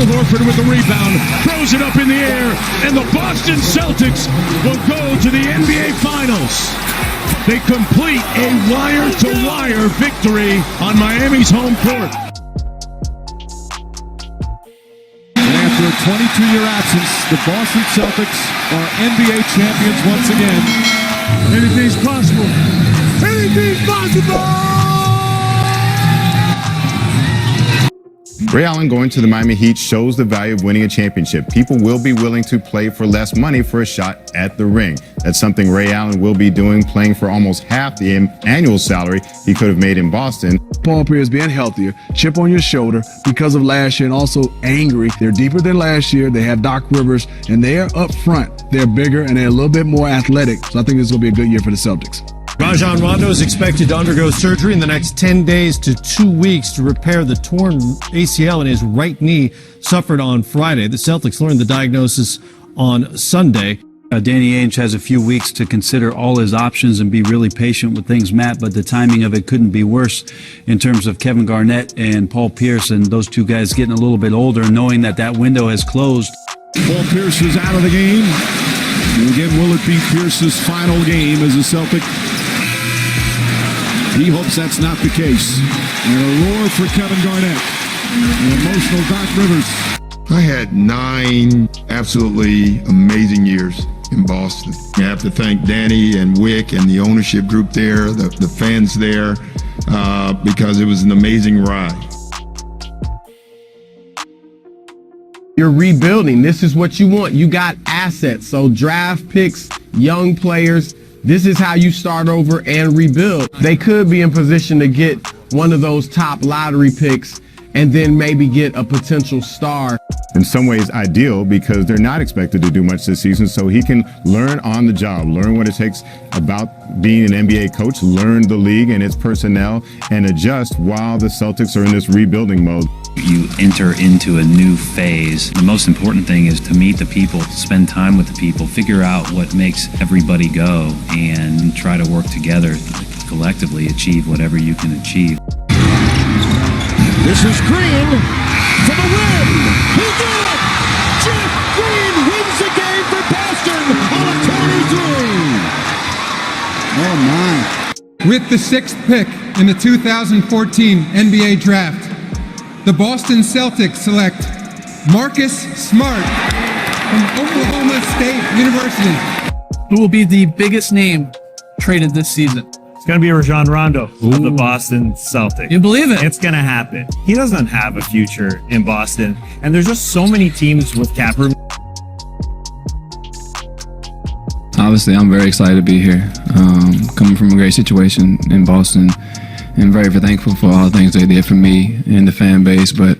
Horford with the rebound, throws it up in the air, and the Boston Celtics will go to the NBA Finals. They complete a wire-to-wire victory on Miami's home court. And after a 22-year absence, the Boston Celtics are NBA champions once again. Anything's possible. Anything's possible! Ray Allen going to the Miami Heat shows the value of winning a championship. People will be willing to play for less money for a shot at the ring. That's something Ray Allen will be doing, playing for almost half the annual salary he could have made in Boston. Paul Pierce being healthier, chip on your shoulder because of last year, and also angry. They're deeper than last year. They have Doc Rivers, and they are up front. They're bigger, and they're a little bit more athletic. So I think this is going to be a good year for the Celtics. Rajon Rondo is expected to undergo surgery in the next 10 days to 2 weeks to repair the torn ACL in his right knee suffered on Friday. The Celtics learned the diagnosis on Sunday. Danny Ainge has a few weeks to consider all his options and be really patient with things, Matt, but the timing of it couldn't be worse in terms of Kevin Garnett and Paul Pierce, and those two guys getting a little bit older, knowing that that window has closed. Paul Pierce is out of the game. And again, will it be Pierce's final game as a Celtic? He hopes that's not the case. And a roar for Kevin Garnett. An emotional Doc Rivers. I had 9 absolutely amazing years in Boston. I have to thank Danny and Wick and the ownership group there, the fans there, because it was an amazing ride. You're rebuilding. This is what you want. You got assets. So draft picks, young players. This is how you start over and rebuild. They could be in position to get one of those top lottery picks and then maybe get a potential star. In some ways ideal because they're not expected to do much this season, so he can learn on the job, learn what it takes about being an NBA coach, learn the league and its personnel, and adjust while the Celtics are in this rebuilding mode. You enter into a new phase. The most important thing is to meet the people, spend time with the people, figure out what makes everybody go, and try to work together to collectively achieve whatever you can achieve. This is Green for the win. He did it! Jeff Green wins the game for Boston on a 23. Oh, my. With the 6th pick in the 2014 NBA Draft, the Boston Celtics select Marcus Smart from Oklahoma State University. Who will be the biggest name traded this season? It's going to be Rajon Rondo of the Boston Celtics. You believe it? It's going to happen. He doesn't have a future in Boston, and there's just so many teams with cap room. Obviously, I'm very excited to be here, coming from a great situation in Boston, and very, very thankful for all the things they did for me and the fan base, but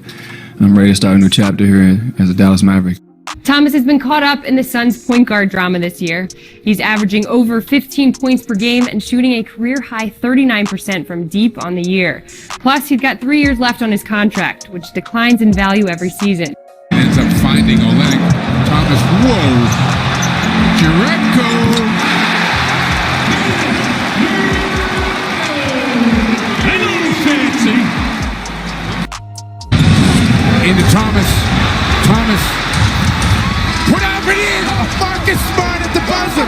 I'm ready to start a new chapter here as a Dallas Maverick. Thomas has been caught up in the Suns' point guard drama this year. He's averaging over 15 points per game and shooting a career-high 39% from deep on the year. Plus, he's got 3 years left on his contract, which declines in value every season. Ends up finding Oleg. Thomas, whoa! Jurenko! A little fancy. Into Thomas. Thomas. Put up and in! Marcus Smart at the buzzer!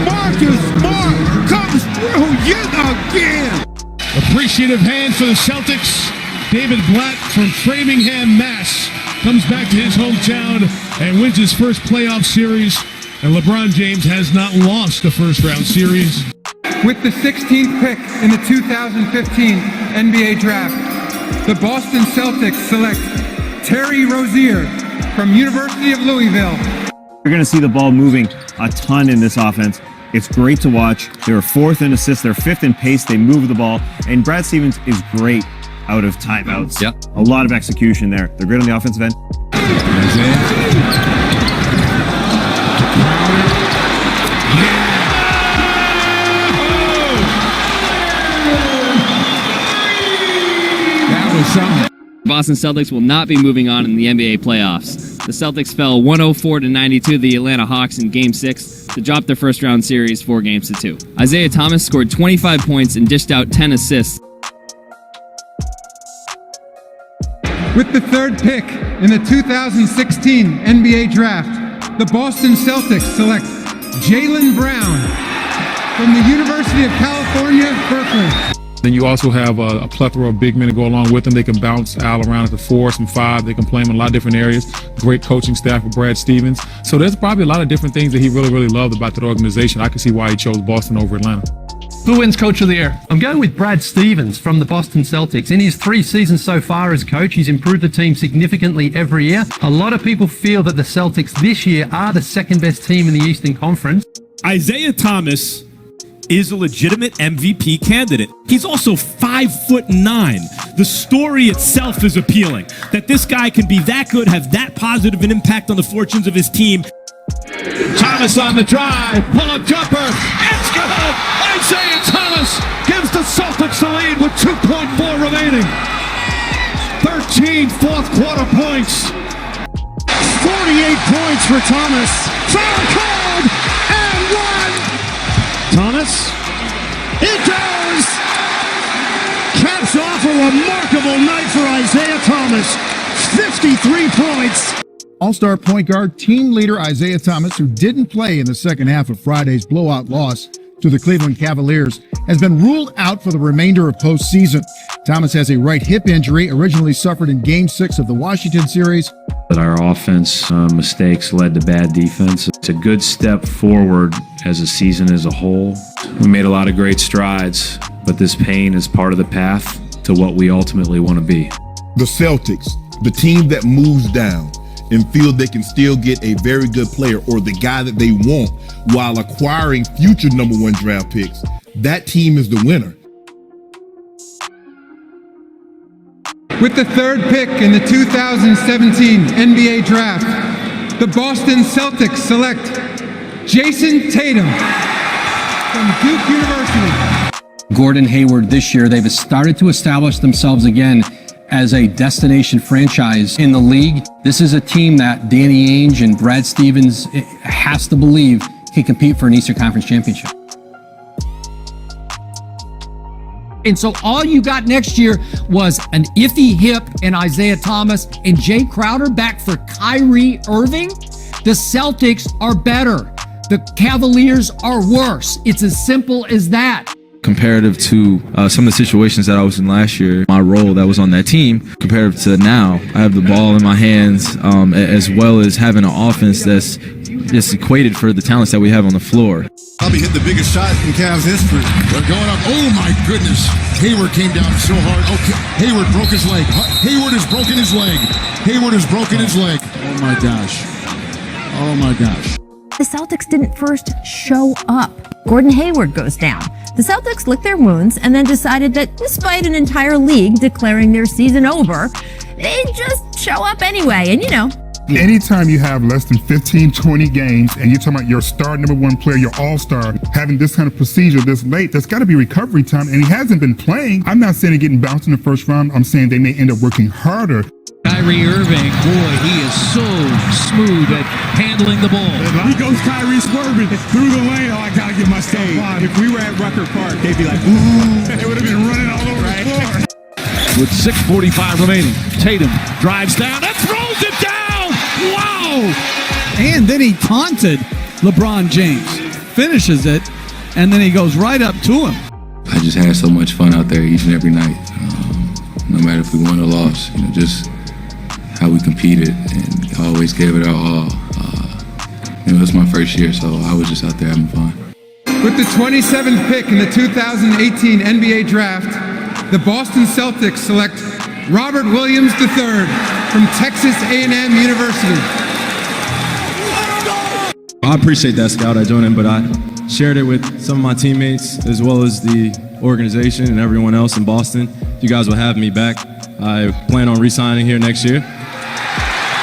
Marcus Smart comes through yet again! Appreciative hand for the Celtics. David Blatt from Framingham, Mass. comes back to his hometown and wins his first playoff series. And LeBron James has not lost a first-round series. With the 16th pick in the 2015 NBA Draft, the Boston Celtics select Terry Rozier from University of Louisville. You're going to see the ball moving a ton in this offense. It's great to watch. They're fourth in assists. They're fifth in pace. They move the ball. And Brad Stevens is great out of timeouts. Yep. A lot of execution there. They're great on the offensive end. That was something. Boston Celtics will not be moving on in the NBA playoffs. The Celtics fell 104-92 to the Atlanta Hawks in Game 6 to drop their first-round series 4-2. Isaiah Thomas scored 25 points and dished out 10 assists. With the third pick in the 2016 NBA Draft, the Boston Celtics select Jaylen Brown from the University of California, Berkeley. Then you also have a plethora of big men to go along with them. They can bounce Al around at the 4, some 5. They can play him in a lot of different areas. Great coaching staff with Brad Stevens. So there's probably a lot of different things that he really, really loved about that organization. I can see why he chose Boston over Atlanta. Who wins Coach of the Year? I'm going with Brad Stevens from the Boston Celtics. In his 3 seasons so far as coach, he's improved the team significantly every year. A lot of people feel that the Celtics this year are the second best team in the Eastern Conference. Isaiah Thomas is a legitimate MVP candidate. He's also 5'9". The story itself is appealing. That this guy can be that good, have that positive an impact on the fortunes of his team. Thomas on the drive, pull-up jumper, it's good! Isaiah Thomas gives the Celtics the lead with 2.4 remaining. 13 fourth quarter points. 48 points for Thomas. Foul called and one. Thomas, it goes. Caps off a remarkable night for Isaiah Thomas. 53 points. All-star point guard, team leader Isaiah Thomas, who didn't play in the second half of Friday's blowout loss to the Cleveland Cavaliers, has been ruled out for the remainder of postseason. Thomas has a right hip injury, originally suffered in Game 6 of the Washington series. But our offense mistakes led to bad defense. It's a good step forward as a season as a whole. We made a lot of great strides, but this pain is part of the path to what we ultimately want to be. The Celtics, the team that moves down and feel they can still get a very good player or the guy that they want while acquiring future #1 draft picks, that team is the winner. With the third pick in the 2017 NBA Draft, the Boston Celtics select Jayson Tatum from Duke University. Gordon Hayward this year, they've started to establish themselves again as a destination franchise in the league. This is a team that Danny Ainge and Brad Stevens has to believe can compete for an Eastern Conference championship. And so all you got next year was an iffy hip and Isaiah Thomas and Jay Crowder back for Kyrie Irving. The Celtics are better. The Cavaliers are worse. It's as simple as that. Comparative to some of the situations that I was in last year, my role that was on that team, comparative to now, I have the ball in my hands, as well as having an offense that's just equated for the talents that we have on the floor. Probably hit the biggest shot in Cavs history. They're going up. Oh my goodness. Hayward came down so hard. Okay, Hayward broke his leg. Hayward has broken his leg. Hayward has broken his leg. Oh my gosh. Oh my gosh. The Celtics didn't first show up. Gordon Hayward goes down. The Celtics licked their wounds and then decided that despite an entire league declaring their season over, they'd just show up anyway. And you know, anytime you have less than 15, 20 games and you're talking about your star #1 player, your all-star, having this kind of procedure this late, there's got to be recovery time. And he hasn't been playing. I'm not saying they're getting bounced in the first round. I'm saying they may end up working harder. Kyrie Irving, boy, he is so smooth at handling the ball. He goes Kyrie swerving through the lane. Oh, I got to get my stuff on. If we were at Rucker Park, they'd be like, ooh. They would have been running all over the floor. With 6:45 remaining, Tatum drives down and throws it down. Wow! And then he taunted LeBron James, finishes it, and then he goes right up to him. I just had so much fun out there each and every night. No matter if we won or lost, just how we competed and always gave it our all. It was my first year, so I was just out there having fun. With the 27th pick in the 2018 NBA Draft, the Boston Celtics select Robert Williams III from Texas A&M University. I appreciate that scout. I joined in, but I shared it with some of my teammates as well as the organization and everyone else in Boston. If you guys will have me back, I plan on re-signing here next year.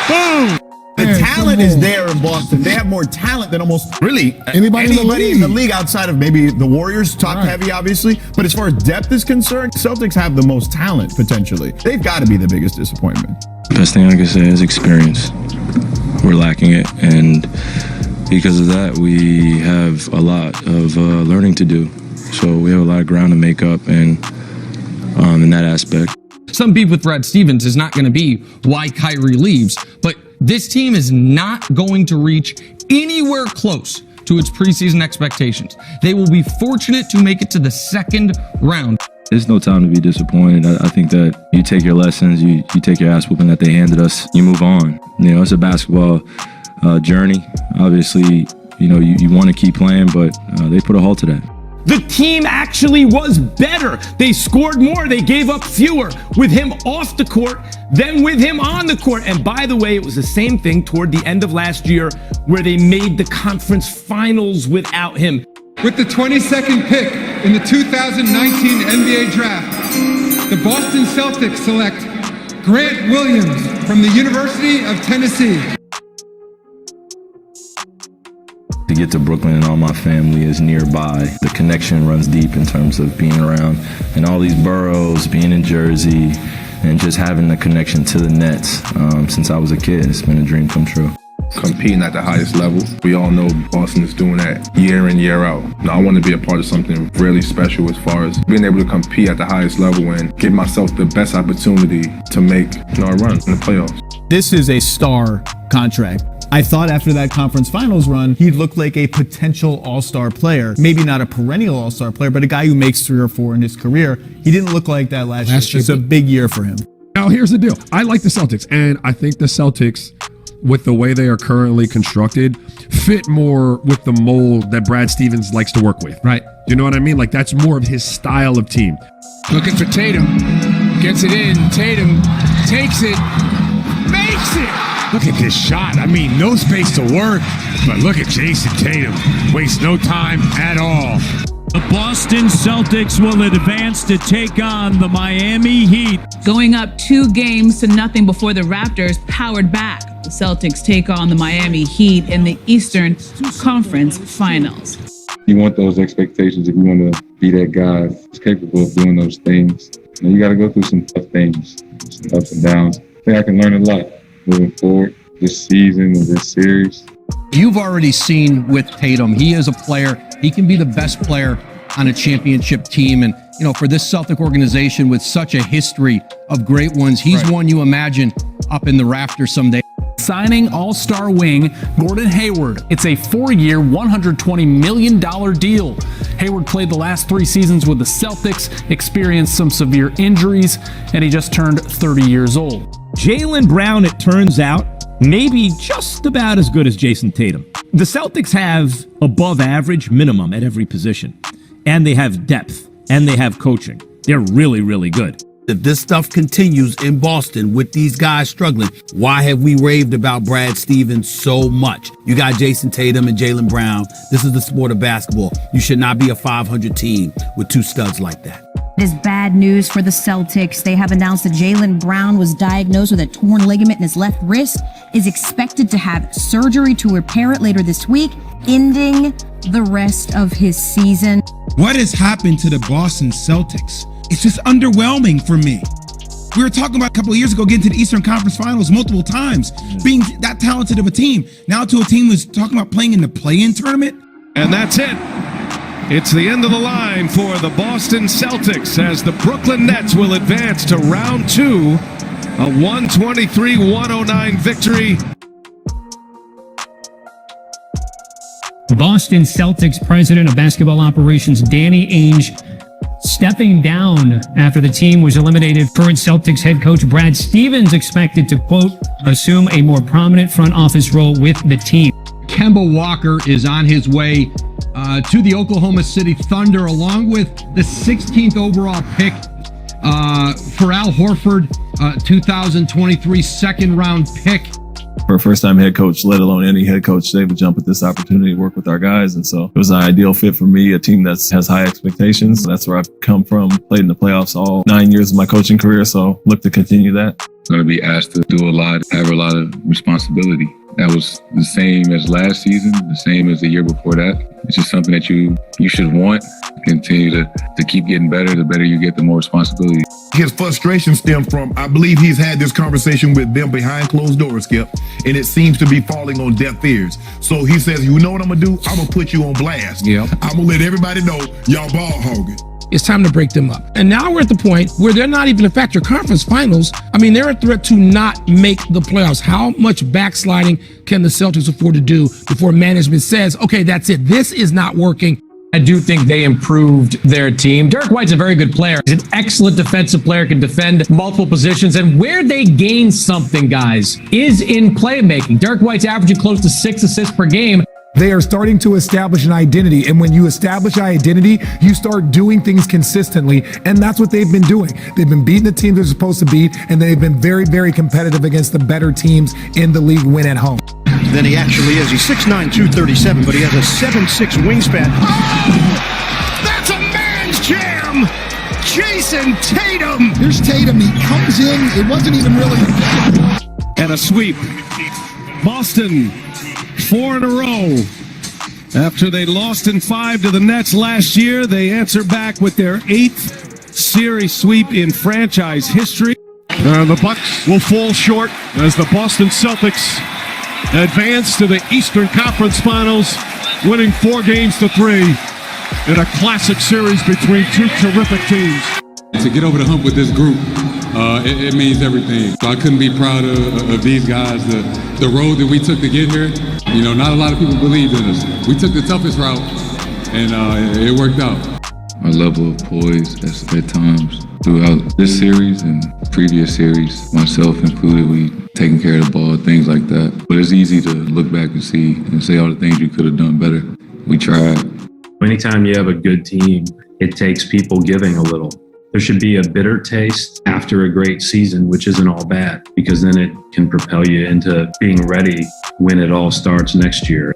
Boom! The talent is there in Boston. They have more talent than almost really anybody in the league outside of maybe the Warriors, top heavy obviously. But as far as depth is concerned, Celtics have the most talent potentially. They've got to be the biggest disappointment. Best thing I can say is experience. We're lacking it, and because of that, we have a lot of learning to do. So we have a lot of ground to make up, and in that aspect. Some beef with Brad Stevens is not going to be why Kyrie leaves, but this team is not going to reach anywhere close to its preseason expectations. They will be fortunate to make it to the second round. There's no time to be disappointed. I think that you take your lessons, you take your ass whooping that they handed us, you move on. You know, it's a basketball journey. Obviously, you know, you want to keep playing, but they put a halt to that. The team actually was better. They scored more. They gave up fewer with him off the court than with him on the court. And by the way, it was the same thing toward the end of last year where they made the conference finals without him. With the 22nd pick in the 2019 NBA Draft, the Boston Celtics select Grant Williams from the University of Tennessee. To get to Brooklyn and all my family is nearby. The connection runs deep in terms of being around and all these boroughs, being in Jersey, and just having the connection to the Nets since I was a kid. It's been a dream come true. Competing at the highest level. We all know Boston is doing that year in, year out. Now, I want to be a part of something really special as far as being able to compete at the highest level and give myself the best opportunity to make a run in the playoffs. This is a star contract. I thought after that conference finals run, he'd look like a potential all-star player. Maybe not a perennial all-star player, but a guy who makes 3 or 4 in his career. He didn't look like that last year. It's a big year for him. Now, here's the deal. I like the Celtics, and I think the Celtics, with the way they are currently constructed, fit more with the mold that Brad Stevens likes to work with. Right. You know what I mean? Like, that's more of his style of team. Looking for Tatum. Gets it in. Tatum takes it. Makes it! Look at this shot. I mean, no space to work, but look at Jayson Tatum. Wastes no time at all. The Boston Celtics will advance to take on the Miami Heat. Going up 2-0 before the Raptors powered back. The Celtics take on the Miami Heat in the Eastern Conference Finals. You want those expectations if you want to be that guy who's capable of doing those things. You got to go through some tough things, some ups and downs. I think I can learn a lot moving forward this season and this series. You've already seen with Tatum, he is a player. He can be the best player on a championship team. And, you know, for this Celtic organization with such a history of great ones, he's one you imagine up in the rafters someday. Signing all-star wing Gordon Hayward. It's a 4-year, $120 million deal. Hayward played the last 3 seasons with the Celtics, experienced some severe injuries, and he just turned 30 years old. Jaylen Brown, it turns out, maybe just about as good as Jayson Tatum. The Celtics have above average minimum at every position, and they have depth, and they have coaching. They're really, really good. If this stuff continues in Boston with these guys struggling, why have we raved about Brad Stevens so much? You got Jayson Tatum and Jaylen Brown. This is the sport of basketball. You should not be a 500 team with 2 studs like that. It is bad news for the Celtics. They have announced that Jaylen Brown was diagnosed with a torn ligament in his left wrist, is expected to have surgery to repair it later this week, ending the rest of his season. What has happened to the Boston Celtics? It's just underwhelming for me. We were talking about a couple of years ago getting to the Eastern Conference Finals multiple times, being that talented of a team. Now to a team who's talking about playing in the play-in tournament. And that's it. It's the end of the line for the Boston Celtics as the Brooklyn Nets will advance to round 2, a 123-109 victory. Boston Celtics president of basketball operations Danny Ainge stepping down after the team was eliminated. Current Celtics head coach Brad Stevens expected to, quote, assume a more prominent front office role with the team. Kemba Walker is on his way to the Oklahoma City Thunder, along with the 16th overall pick for Al Horford, 2023 second-round pick. For a first-time head coach, let alone any head coach, they would jump at this opportunity to work with our guys. And so it was an ideal fit for me, a team that has high expectations. That's where I've come from, played in the playoffs all 9 years of my coaching career, so look to continue that. Going to be asked to do a lot, have a lot of responsibility. That was the same as last season, the same as the year before that. It's just something that you should want. Continue to keep getting better. The better you get, the more responsibility. His frustration stemmed from, I believe he's had this conversation with them behind closed doors, Skip, and it seems to be falling on deaf ears. So he says, you know what I'm going to do? I'm going to put you on blast. I'm going to let everybody know y'all ball hogging. it's time to break them up. And now we're at the point where they're not even a factor. Conference finals, I mean, they're a threat to not make the playoffs. How much backsliding can the Celtics afford to do before management says, okay, that's it. This is not working. I do think they improved their team. Derek White's a very good player. He's an excellent defensive player, can defend multiple positions. And where they gain something, guys, is in playmaking. Derek White's averaging close to 6 assists per game. They are starting to establish an identity. And when you establish an identity, you start doing things consistently. And that's what they've been doing. They've been beating the teams they're supposed to beat. And they've been very, very competitive against the better teams in the league win at home. Than he actually is. He's 6'9", 237, but he has a 7'6" wingspan. Oh, that's a man's jam! Jayson Tatum! Here's Tatum. He comes in. It wasn't even really... And a sweep. Boston, 4 in a row. After they lost in 5 to the Nets last year, they answer back with their 8th series sweep in franchise history. And the Bucks will fall short as the Boston Celtics advance to the Eastern Conference Finals, winning 4 games to 3 in a classic series between two terrific teams. To get over the hump with this group, it means everything. So I couldn't be proud of these guys, the road that we took to get here. You know, not a lot of people believed in us. We took the toughest route, and it worked out. Our level of poise at times throughout this series and previous series, myself included, we taking care of the ball, things like that. But it's easy to look back and see and say all the things you could have done better. We tried. Anytime you have a good team, it takes people giving a little. There should be a bitter taste after a great season, which isn't all bad, because then it can propel you into being ready when it all starts next year.